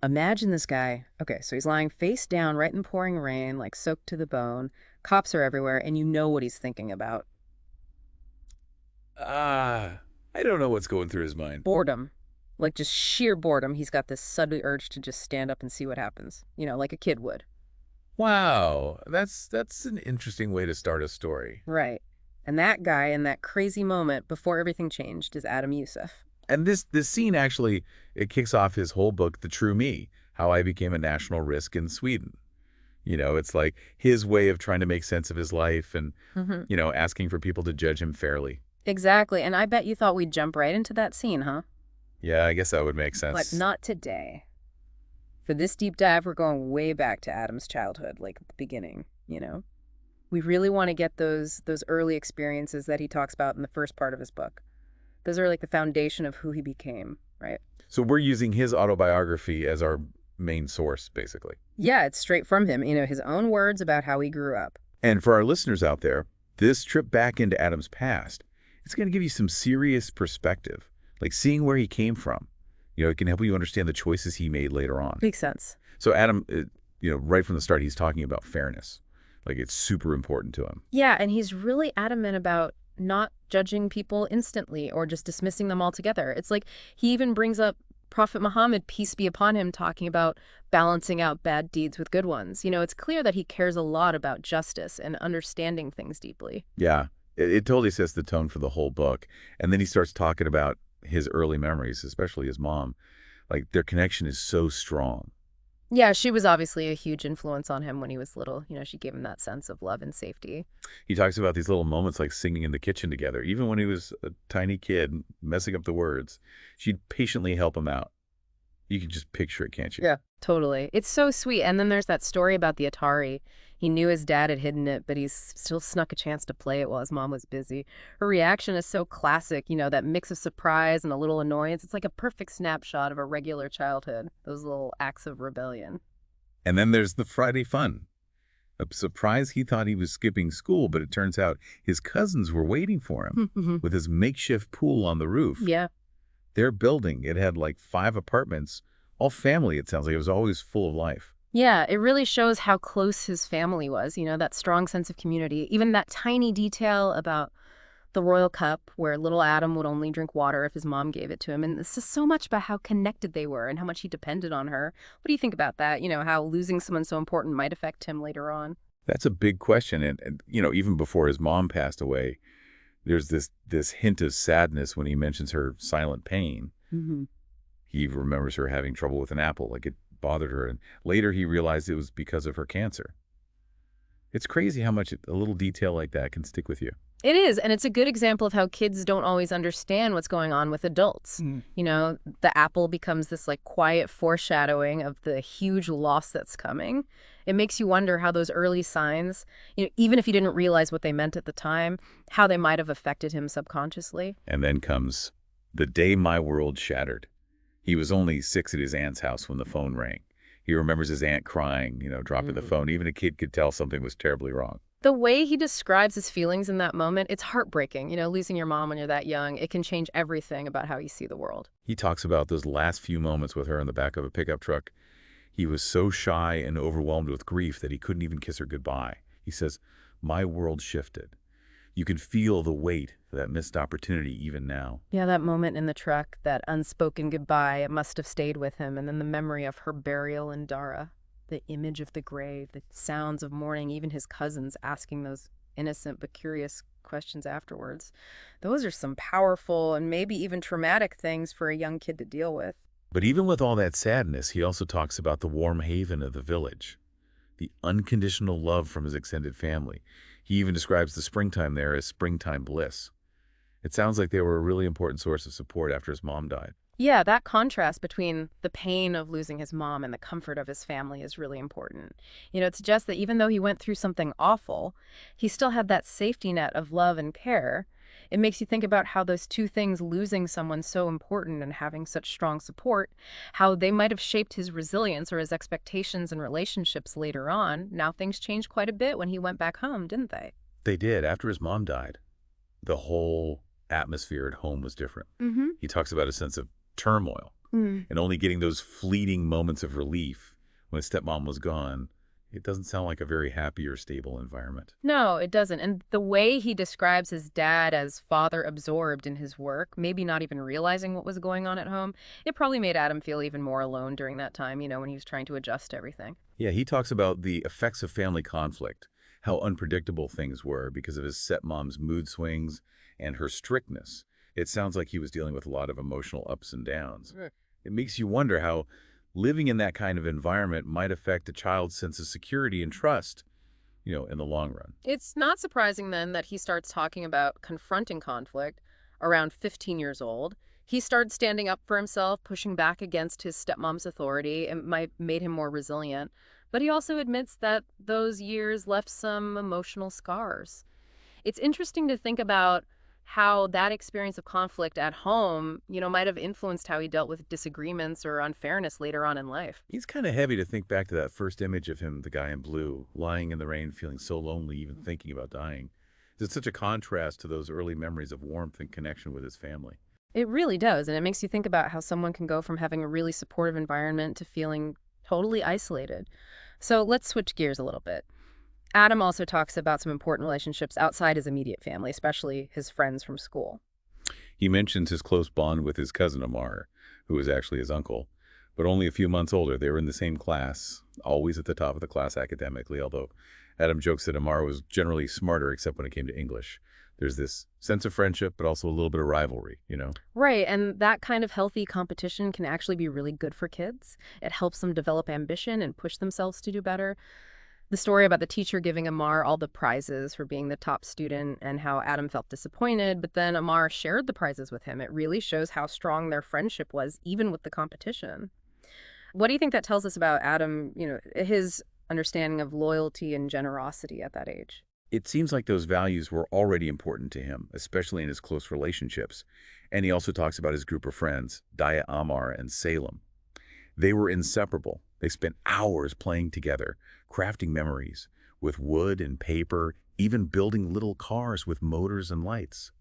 Imagine this guy. Okay, so he's lying face down right in the pouring rain, like soaked to the bone. Cops are everywhere, and you know what he's thinking about. I don't know what's going through his mind. Boredom. Like just sheer boredom. He's got this sudden urge to just stand up and see what happens, like a kid would. Wow, that's an interesting way to start a story. Right. And that guy in that crazy moment before everything changed is Adam Youssef. And this scene actually it kicks off his whole book, The True Me, How I Became a National Risk in Sweden. It's like his way of trying to make sense of his life and, Hmm. asking for people to judge him fairly. Exactly. And I bet you thought we'd jump right into that scene, huh? Yeah, I guess that would make But sense. not today. For this deep dive, we're going way back to Adam's childhood, like at the beginning. We really want to get those early experiences that he talks about in the first part of his book. Those are like the foundation of who he became, right? So we're using his autobiography as our main source, basically. Yeah, it's straight from him, his own words about how he grew up. And for our listeners out there, this trip back into Adam's past, it's going to give you some serious perspective, like seeing where he came from. It can help you understand the choices he made later on. Makes sense. So Adam, right from the start, he's talking about fairness. Like it's super important to him. Yeah, and he's really adamant about not judging people instantly or just dismissing them altogether. It's like he even brings up Prophet Muhammad, peace be upon him, talking about balancing out bad deeds with good ones. It's clear that he cares a lot about justice and understanding things deeply. Yeah, it totally sets the tone for the whole book. And then he starts talking about his early memories, especially his mom. Like their connection is so strong. Yeah, she was obviously a huge influence on him when he was little. She gave him that sense of love and safety. He talks about these little moments like singing in the kitchen together. Even when he was a tiny kid, messing up the words, she'd patiently help him out. You can just picture it, can't you? Yeah, totally. It's so sweet. And then there's that story about the Atari. He knew his dad had hidden it, but he's still snuck a chance to play it while his mom was busy. Her reaction is so classic, that mix of surprise and a little annoyance. It's like a perfect snapshot of a regular childhood, those little acts of rebellion. And then there's the Friday fun. A surprise, he thought he was skipping school, but it turns out his cousins were waiting for him with his makeshift pool on the roof. Yeah. Their building, it had like 5 apartments, all family, it sounds like. It was always full of life. Yeah, it really shows how close his family was, that strong sense of community. Even that tiny detail about the royal cup where little Adam would only drink water if his mom gave it to him. And this is so much about how connected they were and how much he depended on her. What do you think about that? How losing someone so important might affect him later on. That's a big question. And even before his mom passed away, there's this hint of sadness when he mentions her silent pain. Hmm. He remembers her having trouble with an apple, like it bothered her. And later he realized it was because of her cancer. It's crazy how much a little detail like that can stick with you. It is, and it's a good example of how kids don't always understand what's going on with adults. The apple becomes this like quiet foreshadowing of the huge loss that's coming. It makes you wonder how those early signs, even if you didn't realize what they meant at the time, how they might have affected him subconsciously. And then comes the day my world shattered. He was only 6 at his aunt's house when the phone rang. He remembers his aunt crying, dropping the phone. Even a kid could tell something was terribly wrong. The way he describes his feelings in that moment, it's heartbreaking. Losing your mom when you're that young, it can change everything about how you see the world. He talks about those last few moments with her in the back of a pickup truck. He was so shy and overwhelmed with grief that he couldn't even kiss her goodbye. He says, my world shifted. You can feel the weight of that missed opportunity even now. Yeah, that moment in the truck, that unspoken goodbye, it must have stayed with him. And then the memory of her burial in Dara, the image of the grave, the sounds of mourning, even his cousins asking those innocent but curious questions afterwards. Those are some powerful and maybe even traumatic things for a young kid to deal with. But even with all that sadness, he also talks about the warm haven of the village, the unconditional love from his extended family. He even describes the springtime there as springtime bliss. It sounds like they were a really important source of support after his mom died. Yeah, that contrast between the pain of losing his mom and the comfort of his family is really important. It suggests that even though he went through something awful, he still had that safety net of love and care. It makes you think about how those two things, losing someone so important and having such strong support, how they might have shaped his resilience or his expectations and relationships later on. Now things changed quite a bit when he went back home, didn't they? They did. After his mom died, the whole atmosphere at home was different. Mm-hmm. He talks about a sense of turmoil, Hmm. And only getting those fleeting moments of relief when his stepmom was gone, it doesn't sound like a very happy or stable environment. No, it doesn't. And the way he describes his dad as father absorbed in his work, maybe not even realizing what was going on at home, it probably made Adam feel even more alone during that time, when he was trying to adjust to everything. Yeah, he talks about the effects of family conflict, how unpredictable things were because of his stepmom's mood swings and her strictness. It sounds like he was dealing with a lot of emotional ups and downs. Right. It makes you wonder how living in that kind of environment might affect a child's sense of security and trust, in the long run. It's not surprising then that he starts talking about confronting conflict around 15 years old. He started standing up for himself, pushing back against his stepmom's authority. It might made him more resilient. But he also admits that those years left some emotional scars. It's interesting to think about how that experience of conflict at home, might have influenced how he dealt with disagreements or unfairness later on in life. It's kind of heavy to think back to that first image of him, the guy in blue, lying in the rain, feeling so lonely, even thinking about dying. It's such a contrast to those early memories of warmth and connection with his family. It really does, and it makes you think about how someone can go from having a really supportive environment to feeling totally isolated. So let's switch gears a little bit. Adam also talks about some important relationships outside his immediate family, especially his friends from school. He mentions his close bond with his cousin Amar, who is actually his uncle, but only a few months older. They were in the same class, always at the top of the class academically, although Adam jokes that Amar was generally smarter except when it came to English. There's this sense of friendship, but also a little bit of rivalry. Right, and that kind of healthy competition can actually be really good for kids. It helps them develop ambition and push themselves to do better. The story about the teacher giving Amar all the prizes for being the top student and how Adam felt disappointed, but then Amar shared the prizes with him. It really shows how strong their friendship was, even with the competition. What do you think that tells us about Adam, his understanding of loyalty and generosity at that age? It seems like those values were already important to him, especially in his close relationships. And he also talks about his group of friends, Daya Amar and Salem. They were inseparable. They spent hours playing together, crafting memories with wood and paper, even building little cars with motors and lights.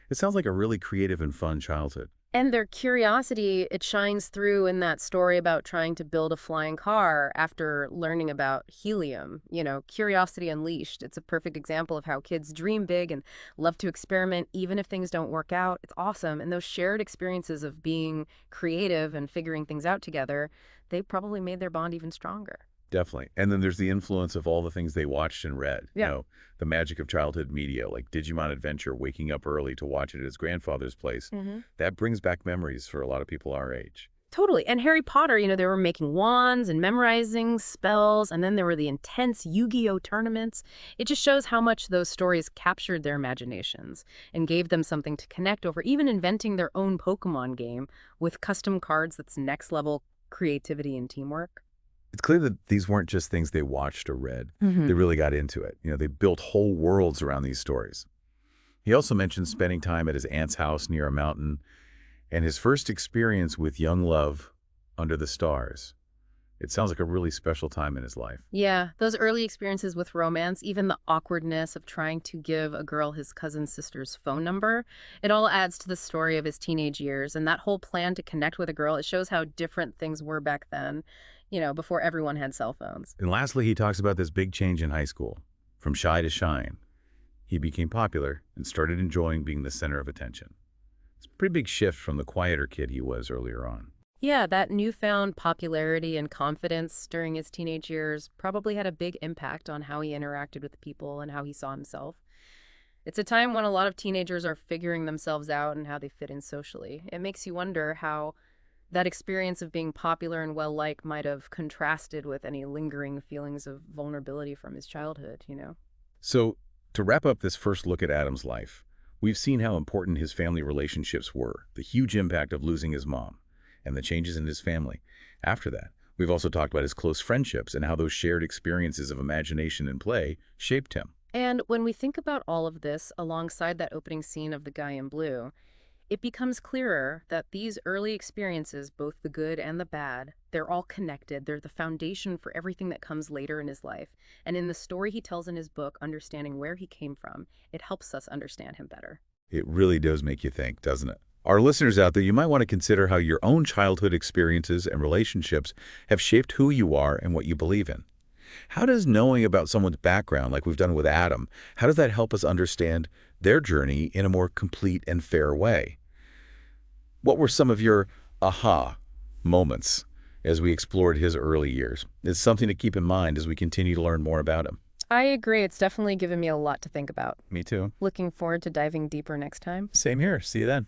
It sounds like a really creative and fun childhood. And their curiosity, it shines through in that story about trying to build a flying car after learning about helium. Curiosity unleashed. It's a perfect example of how kids dream big and love to experiment even if things don't work out. It's awesome. And those shared experiences of being creative and figuring things out together, they probably made their bond even stronger. Definitely. And then there's the influence of all the things they watched and read. Yeah. The magic of childhood media, like Digimon Adventure, waking up early to watch it at his grandfather's place. Hmm. That brings back memories for a lot of people our age. Totally. And Harry Potter, they were making wands and memorizing spells, and then there were the intense Yu-Gi-Oh tournaments. It just shows how much those stories captured their imaginations and gave them something to connect over, even inventing their own Pokemon game with custom cards that's next level creativity and teamwork. It's clear that these weren't just things they watched or read. Hmm. They really got into it. They built whole worlds around these stories. He also mentioned spending time at his aunt's house near a mountain and his first experience with young love under the stars. It sounds like a really special time in his life. Yeah, those early experiences with romance, even the awkwardness of trying to give a girl his cousin's sister's phone number, it all adds to the story of his teenage years. And that whole plan to connect with a girl, it shows how different things were back then, before everyone had cell phones. And lastly, he talks about this big change in high school. From shy to shine, he became popular and started enjoying being the center of attention. It's a pretty big shift from the quieter kid he was earlier on. Yeah, that newfound popularity and confidence during his teenage years probably had a big impact on how he interacted with people and how he saw himself. It's a time when a lot of teenagers are figuring themselves out and how they fit in socially. It makes you wonder how that experience of being popular and well-liked might have contrasted with any lingering feelings of vulnerability from his childhood. So, to wrap up this first look at Adam's life, we've seen how important his family relationships were, the huge impact of losing his mom, and the changes in his family. After that, we've also talked about his close friendships and how those shared experiences of imagination and play shaped him. And when we think about all of this alongside that opening scene of the guy in blue, it becomes clearer that these early experiences, both the good and the bad, they're all connected. They're the foundation for everything that comes later in his life. And in the story he tells in his book, Understanding Where He Came From, it helps us understand him better. It really does make you think, doesn't it? Our listeners out there, you might want to consider how your own childhood experiences and relationships have shaped who you are and what you believe in. How does knowing about someone's background, like we've done with Adam, how does that help us understand their journey in a more complete and fair way? What were some of your aha moments as we explored his early years? It's something to keep in mind as we continue to learn more about him. I agree. It's definitely given me a lot to think about. Me too. Looking forward to diving deeper next time. Same here. See you then.